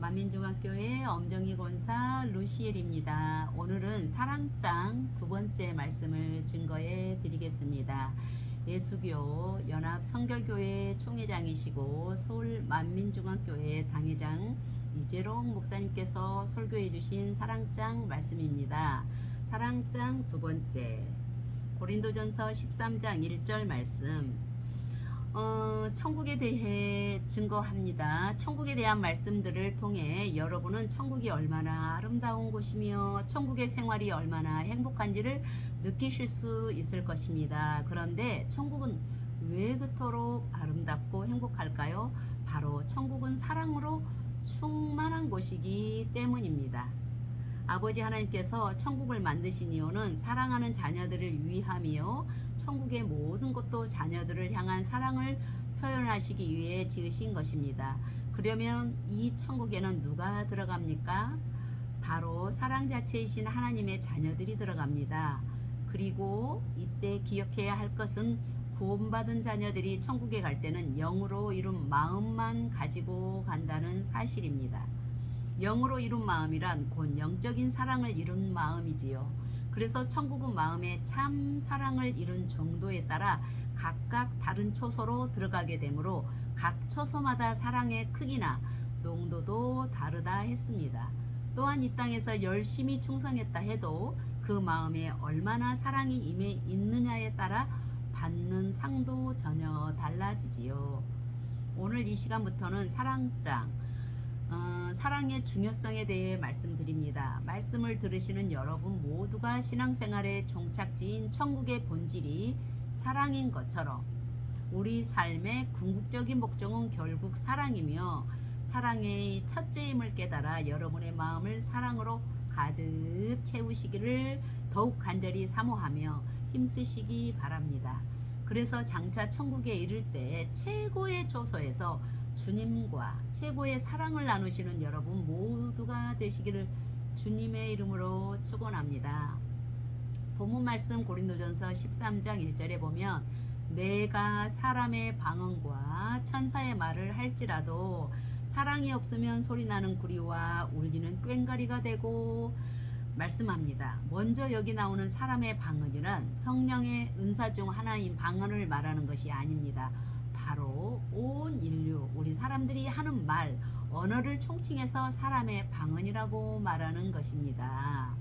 만민중학교의 엄정희 권사 루시엘입니다. 오늘은 사랑장 두 번째 말씀을 증거해 드리겠습니다. 예수교 연합 성결교회 총회장이시고 서울 만민중학교의 당회장 이재롱 목사님께서 설교해 주신 사랑장 말씀입니다. 사랑장 두 번째, 고린도전서 13장 1절 말씀. 천국에 대해 증거합니다. 천국에 대한 말씀들을 통해 여러분은 천국이 얼마나 아름다운 곳이며 천국의 생활이 얼마나 행복한지를 느끼실 수 있을 것입니다. 그런데 천국은 왜 그토록 아름답고 행복할까요? 바로 천국은 사랑으로 충만한 곳이기 때문입니다. 아버지 하나님께서 천국을 만드신 이유는 사랑하는 자녀들을 위함이요, 천국의 모든 것도 자녀들을 향한 사랑을 표현하시기 위해 지으신 것입니다. 그러면 이 천국에는 누가 들어갑니까? 바로 사랑 자체이신 하나님의 자녀들이 들어갑니다. 그리고 이때 기억해야 할 것은 구원받은 자녀들이 천국에 갈 때는 영으로 이룬 마음만 가지고 간다는 사실입니다. 영으로 이룬 마음이란 곧 영적인 사랑을 이룬 마음이지요. 그래서 천국은 마음의 참 사랑을 이룬 정도에 따라 각각 다른 초소로 들어가게 되므로 각 초소마다 사랑의 크기나 농도도 다르다 했습니다. 또한 이 땅에서 열심히 충성했다 해도 그 마음에 얼마나 사랑이 임해 있느냐에 따라 받는 상도 전혀 달라지지요. 오늘 이 시간부터는 사랑장, 사랑의 중요성에 대해 말씀드립니다. 말씀을 들으시는 여러분 모두가 신앙생활의 종착지인 천국의 본질이 사랑인 것처럼 우리 삶의 궁극적인 목적은 결국 사랑이며, 사랑의 첫째임을 깨달아 여러분의 마음을 사랑으로 가득 채우시기를 더욱 간절히 사모하며 힘쓰시기 바랍니다. 그래서 장차 천국에 이를 때 최고의 초소에서 주님과 최고의 사랑을 나누시는 여러분 모두가 되시기를 주님의 이름으로 축원합니다. 본문 말씀 고린도전서 13장 1절에 보면, 내가 사람의 방언과 천사의 말을 할지라도 사랑이 없으면 소리나는 구리와 울리는 꽹과리가 되고 말씀합니다. 먼저 여기 나오는 사람의 방언이란 성령의 은사 중 하나인 방언을 말하는 것이 아닙니다. 바로 온 인류, 우리 사람들이 하는 말, 언어를 총칭해서 사람의 방언이라고 말하는 것입니다.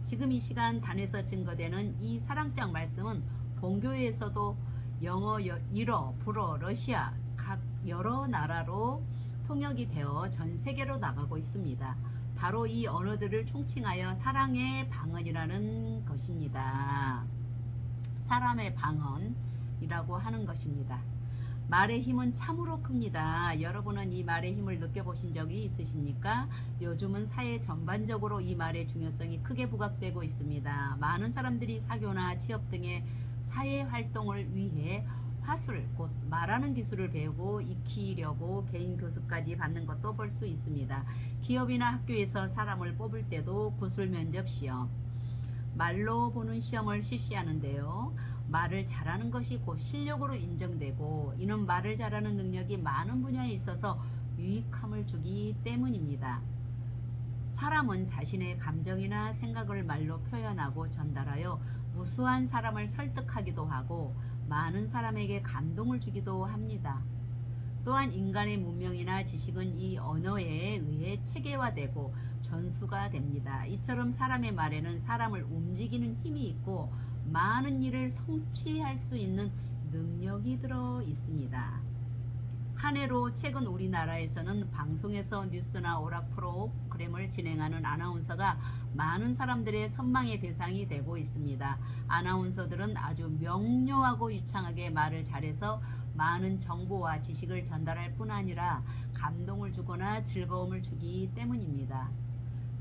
지금 이 시간 단에서 증거되는 이 사랑장 말씀은 본교회에서도 영어, 일어, 불어, 러시아 각 여러 나라로 통역이 되어 전 세계로 나가고 있습니다. 바로 이 언어들을 총칭하여 사랑의 방언이라는 것입니다. 사람의 방언이라고 하는 것입니다. 말의 힘은 참으로 큽니다. 여러분은 이 말의 힘을 느껴보신 적이 있으십니까? 요즘은 사회 전반적으로 이 말의 중요성이 크게 부각되고 있습니다. 많은 사람들이 사교나 취업 등의 사회 활동을 위해 화술, 곧 말하는 기술을 배우고 익히려고 개인 교습까지 받는 것도 볼 수 있습니다. 기업이나 학교에서 사람을 뽑을 때도 구술 면접 시험, 말로 보는 시험을 실시하는데요. 말을 잘하는 것이 곧 실력으로 인정되고, 이는 말을 잘하는 능력이 많은 분야에 있어서 유익함을 주기 때문입니다. 사람은 자신의 감정이나 생각을 말로 표현하고 전달하여 무수한 사람을 설득하기도 하고 많은 사람에게 감동을 주기도 합니다. 또한 인간의 문명이나 지식은 이 언어에 의해 체계화되고 전수가 됩니다. 이처럼 사람의 말에는 사람을 움직이는 힘이 있고 많은 일을 성취할 수 있는 능력이 들어 있습니다. 한 해로 최근 우리나라에서는 방송에서 뉴스나 오락 프로그램을 진행하는 아나운서가 많은 사람들의 선망의 대상이 되고 있습니다. 아나운서들은 아주 명료하고 유창하게 말을 잘해서 많은 정보와 지식을 전달할 뿐 아니라 감동을 주거나 즐거움을 주기 때문입니다.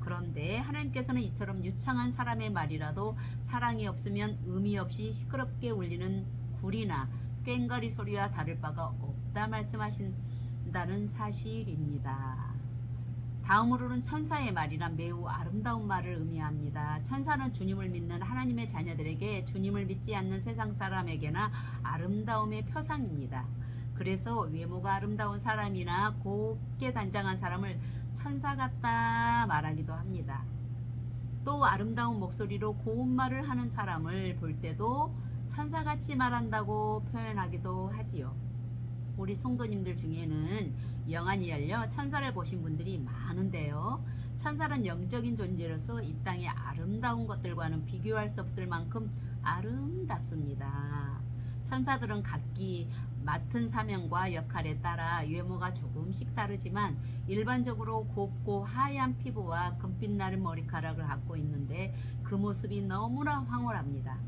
그런데 하나님께서는 이처럼 유창한 사람의 말이라도 사랑이 없으면 의미 없이 시끄럽게 울리는 구리나 꽹과리 소리와 다를 바가 없다 말씀하신다는 사실입니다. 다음으로는 천사의 말이란 매우 아름다운 말을 의미합니다. 천사는 주님을 믿는 하나님의 자녀들에게, 주님을 믿지 않는 세상 사람에게나 아름다움의 표상입니다. 그래서 외모가 아름다운 사람이나 곱게 단장한 사람을 천사 같다 말하기도 합니다. 또 아름다운 목소리로 고운 말을 하는 사람을 볼 때도 천사같이 말한다고 표현하기도 하지요. 우리 성도님들 중에는 영안이 열려 천사를 보신 분들이 많은데요. 천사는 영적인 존재로서 이 땅의 아름다운 것들과는 비교할 수 없을 만큼 아름답습니다. 천사들은 각기 맡은 사명과 역할에 따라 외모가 조금씩 다르지만 일반적으로 곱고 하얀 피부와 금빛 나는 머리카락을 갖고 있는데 그 모습이 너무나 황홀합니다.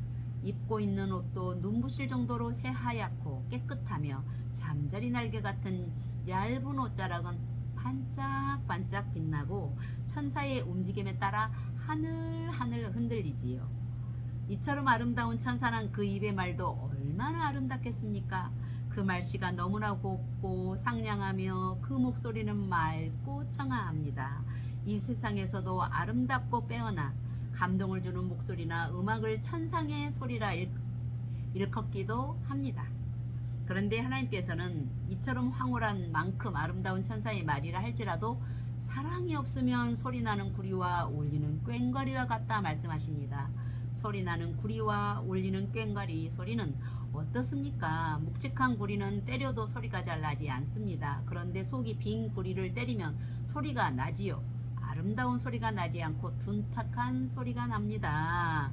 입고 있는 옷도 눈부실 정도로 새하얗고 깨끗하며 잠자리 날개 같은 얇은 옷자락은 반짝반짝 빛나고 천사의 움직임에 따라 하늘하늘 흔들리지요. 이처럼 아름다운 천사는 그 입의 말도 얼마나 아름답겠습니까? 그 말씨가 너무나 곱고 상냥하며 그 목소리는 맑고 청아합니다. 이 세상에서도 아름답고 빼어나 감동을 주는 목소리나 음악을 천상의 소리라 일컫기도 합니다. 그런데 하나님께서는 이처럼 황홀한 만큼 아름다운 천사의 말이라 할지라도 사랑이 없으면 소리나는 구리와 울리는 꽹과리와 같다 말씀하십니다. 소리나는 구리와 울리는 꽹과리 소리는 어떻습니까? 묵직한 구리는 때려도 소리가 잘 나지 않습니다. 그런데 속이 빈 구리를 때리면 소리가 나지요. 아름다운 소리가 나지 않고 둔탁한 소리가 납니다.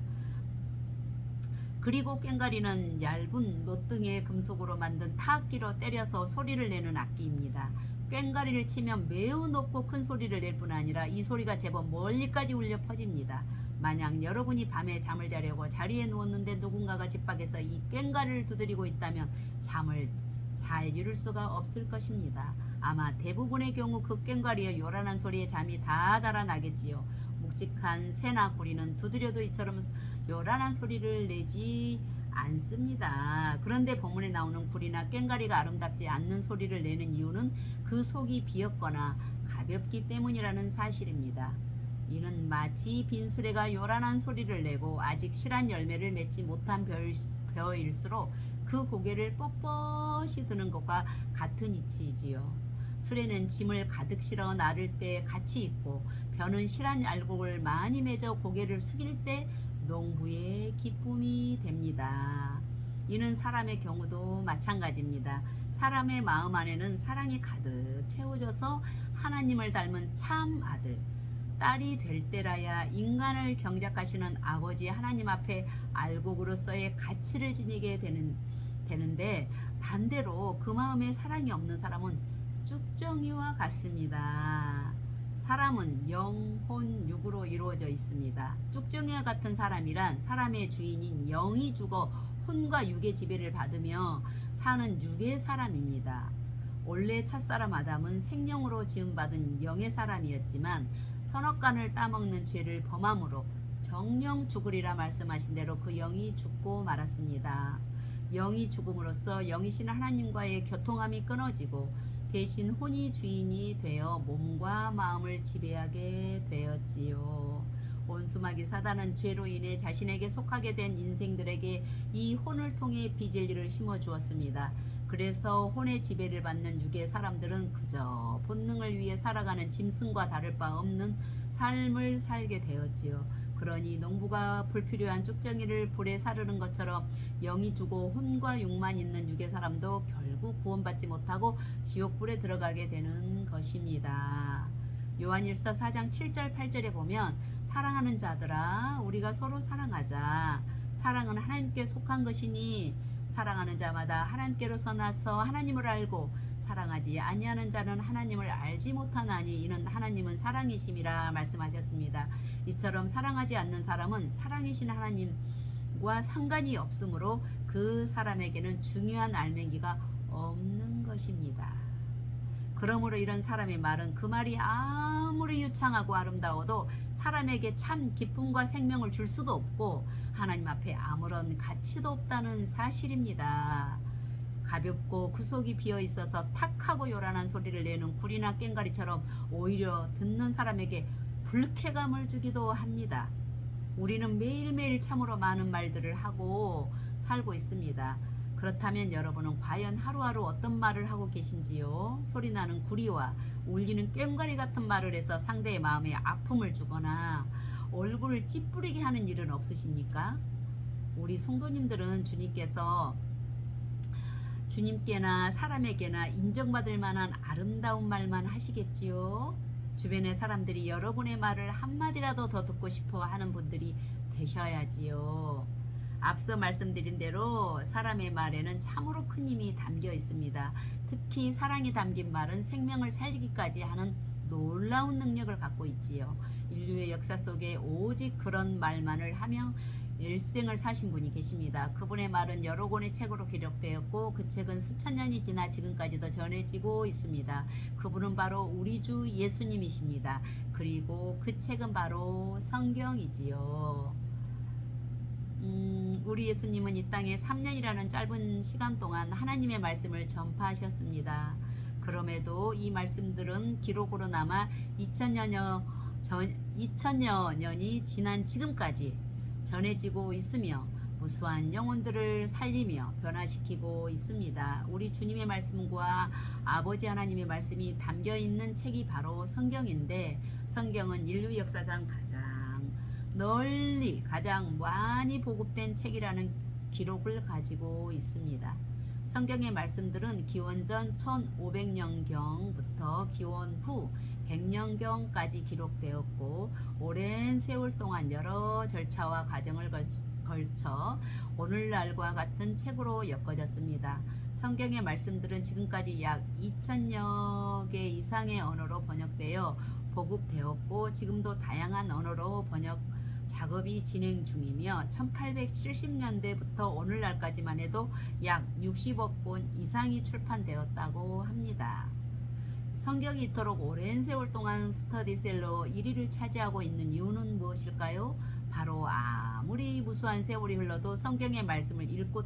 그리고 꽹과리는 얇은 노등의 금속으로 만든 타악기로 때려서 소리를 내는 악기입니다. 꽹과리를 치면 매우 높고 큰 소리를 낼 뿐 아니라 이 소리가 제법 멀리까지 울려 퍼집니다. 만약 여러분이 밤에 잠을 자려고 자리에 누웠는데 누군가가 집 밖에서 이 꽹과리를 두드리고 있다면 잠을 잘 이룰 수가 없을 것입니다. 아마 대부분의 경우 그 꽹과리의 요란한 소리에 잠이 다 달아나겠지요. 묵직한 쇠나 구리는 두드려도 이처럼 요란한 소리를 내지 않습니다. 그런데 본문에 나오는 구리나 꽹과리가 아름답지 않는 소리를 내는 이유는 그 속이 비었거나 가볍기 때문이라는 사실입니다. 이는 마치 빈수레가 요란한 소리를 내고 아직 실한 열매를 맺지 못한 벼일수록 그 고개를 뻣뻣이 드는 것과 같은 이치이지요. 수레는 짐을 가득 실어 나를 때 같이 있고 벼는 실한 알곡을 많이 맺어 고개를 숙일 때 농부의 기쁨이 됩니다. 이는 사람의 경우도 마찬가지입니다. 사람의 마음 안에는 사랑이 가득 채워져서 하나님을 닮은 참 아들, 딸이 될 때라야 인간을 경작하시는 아버지 하나님 앞에 알곡으로서의 가치를 지니게 되는데 반대로 그 마음에 사랑이 없는 사람은 쭉정이와 같습니다. 사람은 영, 혼, 육으로 이루어져 있습니다. 쭉정이와 같은 사람이란 사람의 주인인 영이 죽어 혼과 육의 지배를 받으며 사는 육의 사람입니다. 원래 첫사람 아담은 생명으로 지음받은 영의 사람이었지만 선악간을 따먹는 죄를 범함으로 정령 죽으리라 말씀하신 대로 그 영이 죽고 말았습니다. 영이 죽음으로써 영이신 하나님과의 교통함이 끊어지고 대신 혼이 주인이 되어 몸과 마음을 지배하게 되었지요. 원수마귀 사단은 죄로 인해 자신에게 속하게 된 인생들에게 이 혼을 통해 비진리를 심어주었습니다. 그래서 혼의 지배를 받는 육의 사람들은 그저 본능을 위해 살아가는 짐승과 다를 바 없는 삶을 살게 되었지요. 그러니 농부가 불필요한 쭉정이를 불에 사르는 것처럼 영이 주고 혼과 육만 있는 육의 사람도 결국 구원받지 못하고 지옥불에 들어가게 되는 것입니다. 요한일서 4장 7절 8절에 보면 사랑하는 자들아 우리가 서로 사랑하자. 사랑은 하나님께 속한 것이니 사랑하는 자마다 하나님께로서 나서 하나님을 알고 사랑하지 아니하는 자는 하나님을 알지 못하나니 이는 하나님은 사랑이심이라 말씀하셨습니다. 이처럼 사랑하지 않는 사람은 사랑이신 하나님과 상관이 없으므로 그 사람에게는 중요한 알맹이가 없는 것입니다. 그러므로 이런 사람의 말은 그 말이 아무리 유창하고 아름다워도 사람에게 참 기쁨과 생명을 줄 수도 없고 하나님 앞에 아무런 가치도 없다는 사실입니다. 가볍고 그 속이 비어있어서 탁하고 요란한 소리를 내는 구리나 꽹과리처럼 오히려 듣는 사람에게 불쾌감을 주기도 합니다. 우리는 매일매일 참으로 많은 말들을 하고 살고 있습니다. 그렇다면 여러분은 과연 하루하루 어떤 말을 하고 계신지요? 소리나는 구리와 울리는 꽹과리 같은 말을 해서 상대의 마음에 아픔을 주거나 얼굴을 찌푸리게 하는 일은 없으십니까? 우리 성도님들은 주님께나 사람에게나 인정받을 만한 아름다운 말만 하시겠지요? 주변의 사람들이 여러분의 말을 한마디라도 더 듣고 싶어 하는 분들이 되셔야지요. 앞서 말씀드린 대로 사람의 말에는 참으로 큰 힘이 담겨 있습니다. 특히 사랑이 담긴 말은 생명을 살리기까지 하는 놀라운 능력을 갖고 있지요. 인류의 역사 속에 오직 그런 말만을 하며 일생을 사신 분이 계십니다. 그분의 말은 여러 권의 책으로 기록되었고 그 책은 수천 년이 지나 지금까지도 전해지고 있습니다. 그분은 바로 우리 주 예수님이십니다. 그리고 그 책은 바로 성경이지요. 우리 예수님은 이 땅에 3년이라는 짧은 시간 동안 하나님의 말씀을 전파하셨습니다. 그럼에도 이 말씀들은 기록으로 남아 2000여 년이 지난 지금까지 전해지고 있으며 무수한 영혼들을 살리며 변화시키고 있습니다. 우리 주님의 말씀과 아버지 하나님의 말씀이 담겨 있는 책이 바로 성경인데, 성경은 인류 역사상 가장 많이 보급된 책이라는 기록을 가지고 있습니다. 성경의 말씀들은 기원전 1500년경부터 기원 후 100년경까지 기록되었고 오랜 세월 동안 여러 절차와 과정을 걸쳐 오늘날과 같은 책으로 엮어졌습니다. 성경의 말씀들은 지금까지 약 2000여 개 이상의 언어로 번역되어 보급되었고 지금도 다양한 언어로 번역 작업이 진행 중이며 1870년대부터 오늘날까지만 해도 약 60억 권 이상이 출판되었다고 합니다. 성경이 이토록 오랜 세월 동안 스터디셀러 1위를 차지하고 있는 이유는 무엇일까요? 바로 아무리 무수한 세월이 흘러도 성경의 말씀을 읽고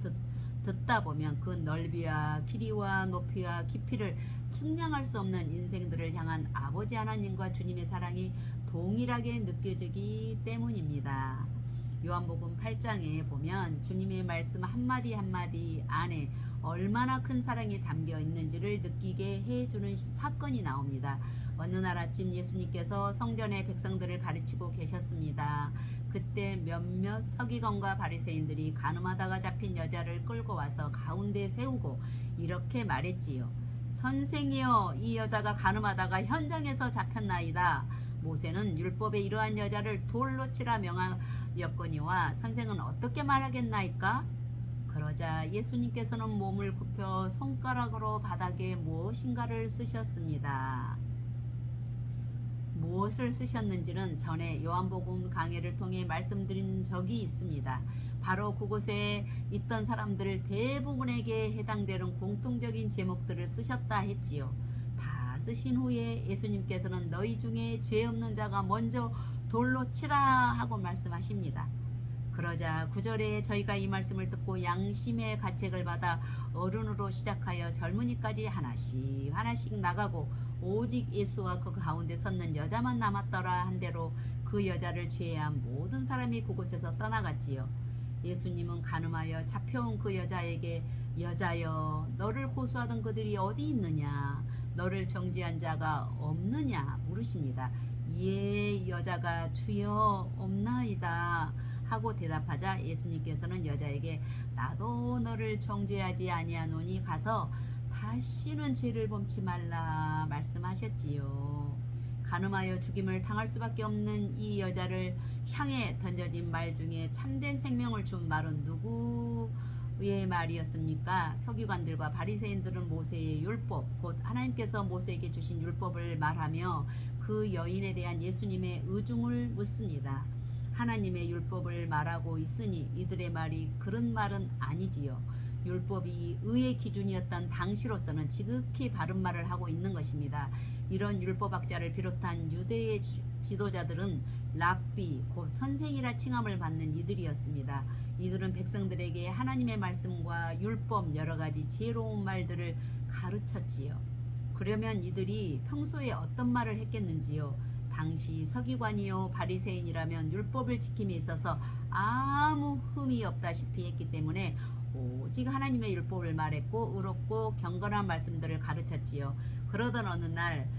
듣다 보면 그 넓이와 길이와 높이와 깊이를 측량할 수 없는 인생들을 향한 아버지 하나님과 주님의 사랑이 동일하게 느껴지기 때문입니다. 요한복음 8장에 보면 주님의 말씀 한마디 한마디 안에 얼마나 큰 사랑이 담겨 있는지를 느끼게 해주는 사건이 나옵니다. 어느 날 아침 예수님께서 성전의 백성들을 가르치고 계셨습니다. 그때 몇몇 서기관과 바리새인들이 가늠하다가 잡힌 여자를 끌고 와서 가운데 세우고 이렇게 말했지요. 선생이여, 이 여자가 가늠하다가 현장에서 잡혔나이다. 모세는 율법에 이러한 여자를 돌로 치라 명하였거니와 선생은 어떻게 말하겠나이까? 그러자 예수님께서는 몸을 굽혀 손가락으로 바닥에 무엇인가를 쓰셨습니다. 무엇을 쓰셨는지는 전에 요한복음 강해를 통해 말씀드린 적이 있습니다. 바로 그곳에 있던 사람들 대부분에게 해당되는 공통적인 제목들을 쓰셨다 했지요. 다 쓰신 후에 예수님께서는 너희 중에 죄 없는 자가 먼저 돌로 치라 하고 말씀하십니다. 그러자 9절에 저희가 이 말씀을 듣고 양심의 가책을 받아 어른으로 시작하여 젊은이까지 하나씩 나가고 오직 예수와 그 가운데 섰는 여자만 남았더라 한 대로 그 여자를 제외한 모든 사람이 그곳에서 떠나갔지요. 예수님은 간음하여 잡혀온 그 여자에게 여자여, 너를 고소하던 그들이 어디 있느냐? 너를 정죄한 자가 없느냐? 물으십니다. 예, 여자가 주여 없나이다 하고 대답하자 예수님께서는 여자에게 나도 너를 정죄하지 아니하노니 가서 다시는 죄를 범치 말라 말씀하셨지요. 간음하여 죽임을 당할 수밖에 없는 이 여자를 향해 던져진 말 중에 참된 생명을 준 말은 누구의 말이었습니까? 서기관들과 바리새인들은 모세의 율법, 곧 하나님께서 모세에게 주신 율법을 말하며 그 여인에 대한 예수님의 의중을 묻습니다. 하나님의 율법을 말하고 있으니 이들의 말이 그런 말은 아니지요. 율법이 의의 기준이었던 당시로서는 지극히 바른 말을 하고 있는 것입니다. 이런 율법학자를 비롯한 유대의 지도자들은 랍비, 곧 선생이라 칭함을 받는 이들이었습니다. 이들은 백성들에게 하나님의 말씀과 율법 여러 가지 지혜로운 말들을 가르쳤지요. 그러면 이들이 평소에 어떤 말을 했겠는지요? 당시 서기관이요 바리새인이라면 율법을 지킴에 있어서 아무 흠이 없다시피 했기 때문에 오직 하나님의 율법을 말했고 의롭고 경건한 말씀들을 가르쳤지요. 그러던 어느 날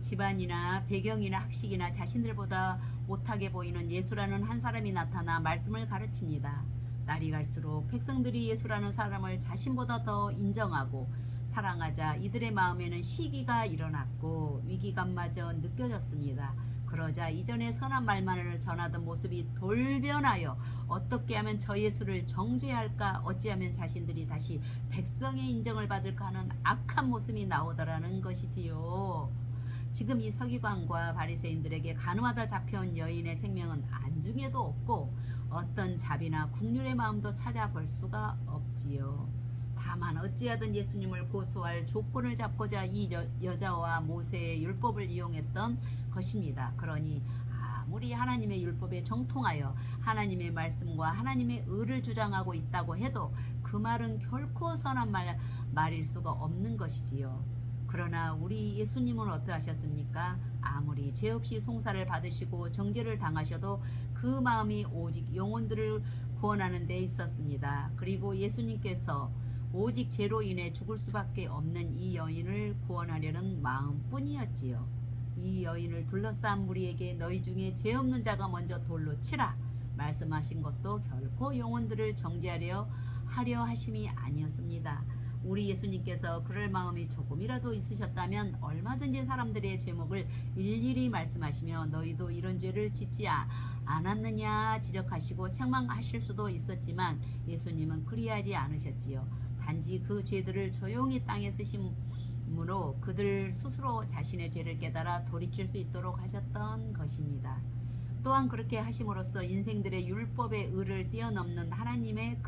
집안이나 배경이나 학식이나 자신들보다 못하게 보이는 예수라는 한 사람이 나타나 말씀을 가르칩니다. 날이 갈수록 백성들이 예수라는 사람을 자신보다 더 인정하고 사랑하자 이들의 마음에는 시기가 일어났고 위기감마저 느껴졌습니다. 그러자 이전에 선한 말만을 전하던 모습이 돌변하여 어떻게 하면 저 예수를 정죄해야 할까, 어찌하면 자신들이 다시 백성의 인정을 받을까 하는 악한 모습이 나오더라는 것이지요. 지금 이 서기관과 바리새인들에게 가늠하다 잡혀온 여인의 생명은 안중에도 없고 어떤 자비나 국률의 마음도 찾아볼 수가 없지요. 다만 어찌하든 예수님을 고소할 조건을 잡고자 이 여자와 모세의 율법을 이용했던 것입니다. 그러니 아무리 하나님의 율법에 정통하여 하나님의 말씀과 하나님의 의를 주장하고 있다고 해도 그 말은 결코 선한 말일 수가 없는 것이지요. 그러나 우리 예수님은 어떠하셨습니까? 아무리 죄 없이 송사를 받으시고 정죄를 당하셔도 그 마음이 오직 영혼들을 구원하는 데 있었습니다. 그리고 예수님께서 오직 죄로 인해 죽을 수밖에 없는 이 여인을 구원하려는 마음뿐이었지요. 이 여인을 둘러싼 무리에게 너희 중에 죄 없는 자가 먼저 돌로 치라 말씀하신 것도 결코 영혼들을 정죄하려 하심이 아니었습니다. 우리 예수님께서 그럴 마음이 조금이라도 있으셨다면 얼마든지 사람들의 죄목을 일일이 말씀하시며 너희도 이런 죄를 짓지 않았느냐 지적하시고 책망하실 수도 있었지만 예수님은 그리하지 않으셨지요. 단지 그 죄들을 조용히 땅에 쓰심으로 그들 스스로 자신의 죄를 깨달아 돌이킬 수 있도록 하셨던 것입니다. 또한 그렇게 하심으로써 인생들의 율법의 의를 뛰어넘는 하나님의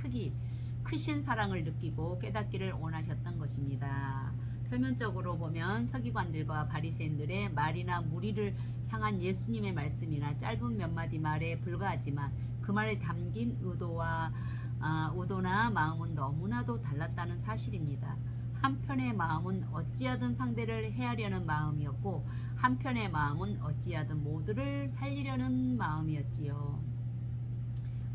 크신 사랑을 느끼고 깨닫기를 원하셨던 것입니다. 표면적으로 보면 서기관들과 바리새인들의 말이나 무리를 향한 예수님의 말씀이나 짧은 몇 마디 말에 불과하지만 그 말에 담긴 의도나 마음은 너무나도 달랐다는 사실입니다. 한편의 마음은 어찌하든 상대를 해하려는 마음이었고 한편의 마음은 어찌하든 모두를 살리려는 마음이었지요.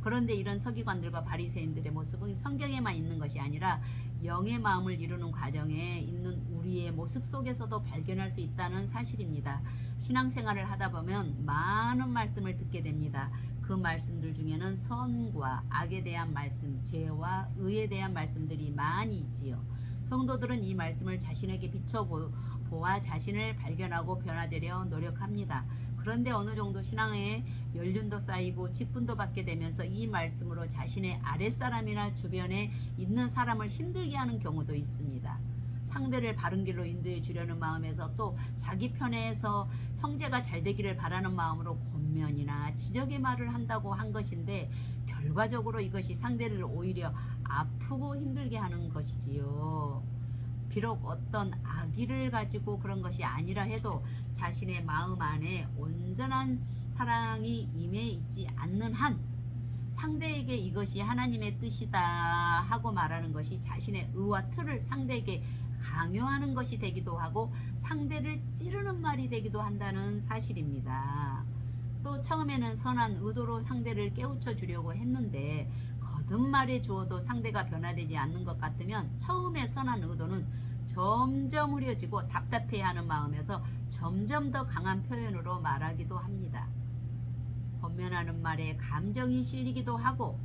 그런데 이런 서기관들과 바리새인들의 모습은 성경에만 있는 것이 아니라 영의 마음을 이루는 과정에 있는 우리의 모습 속에서도 발견할 수 있다는 사실입니다. 신앙생활을 하다 보면 많은 말씀을 듣게 됩니다. 그 말씀들 중에는 선과 악에 대한 말씀, 죄와 의에 대한 말씀들이 많이 있지요. 성도들은 이 말씀을 자신에게 비춰보아 자신을 발견하고 변화되려 노력합니다. 그런데 어느 정도 신앙에 연륜도 쌓이고 직분도 받게 되면서 이 말씀으로 자신의 아랫사람이나 주변에 있는 사람을 힘들게 하는 경우도 있습니다. 상대를 바른 길로 인도해 주려는 마음에서 또 자기 편에서 형제가 잘 되기를 바라는 마음으로 권면이나 지적의 말을 한다고 한 것인데 결과적으로 이것이 상대를 오히려 아프고 힘들게 하는 것이지요. 비록 어떤 악의를 가지고 그런 것이 아니라 해도 자신의 마음 안에 온전한 사랑이 임해 있지 않는 한 상대에게 이것이 하나님의 뜻이다 하고 말하는 것이 자신의 의와 틀을 상대에게 강요하는 것이 되기도 하고 상대를 찌르는 말이 되기도 한다는 사실입니다. 또 처음에는 선한 의도로 상대를 깨우쳐 주려고 했는데 거듭 말해 주어도 상대가 변화되지 않는 것 같으면 처음에 선한 의도는 점점 흐려지고 답답해하는 마음에서 점점 더 강한 표현으로 말하기도 합니다. 권면하는 말에 감정이 실리기도 하고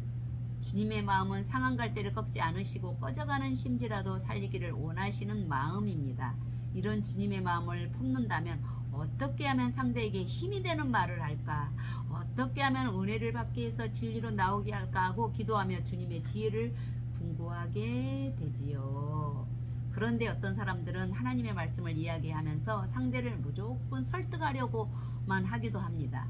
주님의 마음은 상한 갈대를 꺾지 않으시고 꺼져가는 심지라도 살리기를 원하시는 마음입니다. 이런 주님의 마음을 품는다면 어떻게 하면 상대에게 힘이 되는 말을 할까? 어떻게 하면 은혜를 받기 위해서 진리로 나오게 할까 하고 기도하며 주님의 지혜를 궁구하게 되지요. 그런데 어떤 사람들은 하나님의 말씀을 이야기하면서 상대를 무조건 설득하려고만 하기도 합니다.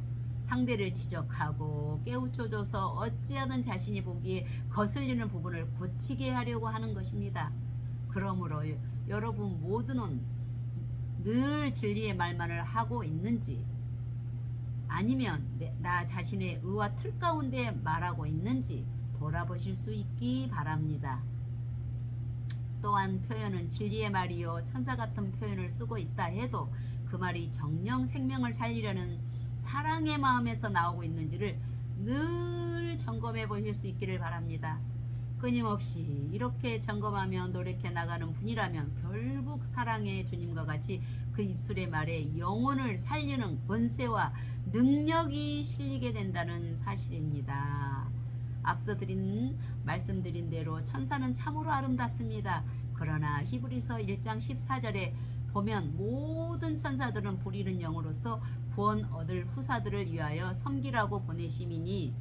상대를 지적하고 깨우쳐줘서 어찌하든 자신이 보기에 거슬리는 부분을 고치게 하려고 하는 것입니다. 그러므로 여러분 모두는 늘 진리의 말만을 하고 있는지 아니면 나 자신의 의와 틀 가운데 말하고 있는지 돌아보실 수 있기 바랍니다. 또한 표현은 진리의 말이요 천사 같은 표현을 쓰고 있다 해도 그 말이 정령 생명을 살리려는 사랑의 마음에서 나오고 있는지를 늘 점검해 보실 수 있기를 바랍니다. 끊임없이 이렇게 점검하며 노력해 나가는 분이라면 결국 사랑의 주님과 같이 그 입술의 말에 영혼을 살리는 권세와 능력이 실리게 된다는 사실입니다. 앞서 말씀드린 대로 천사는 참으로 아름답습니다. 그러나 히브리서 1장 14절에 보면 모든 천사들은 부리는 영으로서 구원 얻을 후사들을 위하여 섬기라고 보내심이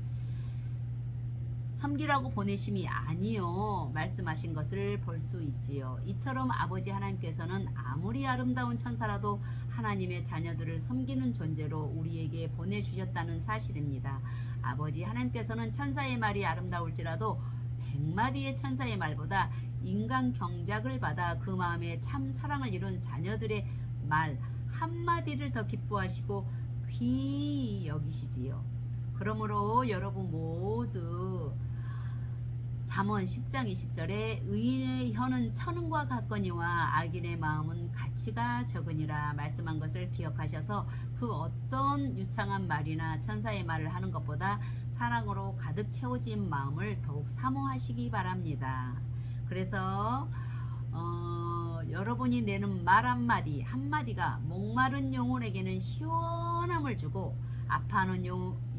아니요 말씀하신 것을 볼 수 있지요. 이처럼 아버지 하나님께서는 아무리 아름다운 천사라도 하나님의 자녀들을 섬기는 존재로 우리에게 보내주셨다는 사실입니다. 아버지 하나님께서는 천사의 말이 아름다울지라도 100마디의 천사의 말보다 인간 경작을 받아 그 마음에 참 사랑을 이룬 자녀들의 말 한마디를 더 기뻐하시고 귀히 여기시지요. 그러므로 여러분 모두 잠언 10장 20절에 의인의 혀는 천은과 같거니와 악인의 마음은 가치가 적으니라 말씀한 것을 기억하셔서 그 어떤 유창한 말이나 천사의 말을 하는 것보다 사랑으로 가득 채워진 마음을 더욱 사모하시기 바랍니다. 그래서 여러분이 내는 말 한마디가 목마른 영혼에게는 시원함을 주고 아파하는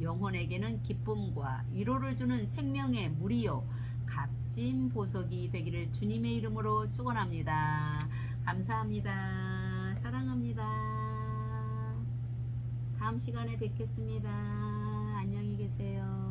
영혼에게는 기쁨과 위로를 주는 생명의 물이요 값진 보석이 되기를 주님의 이름으로 축원합니다. 감사합니다. 사랑합니다. 다음 시간에 뵙겠습니다. 안녕히 계세요.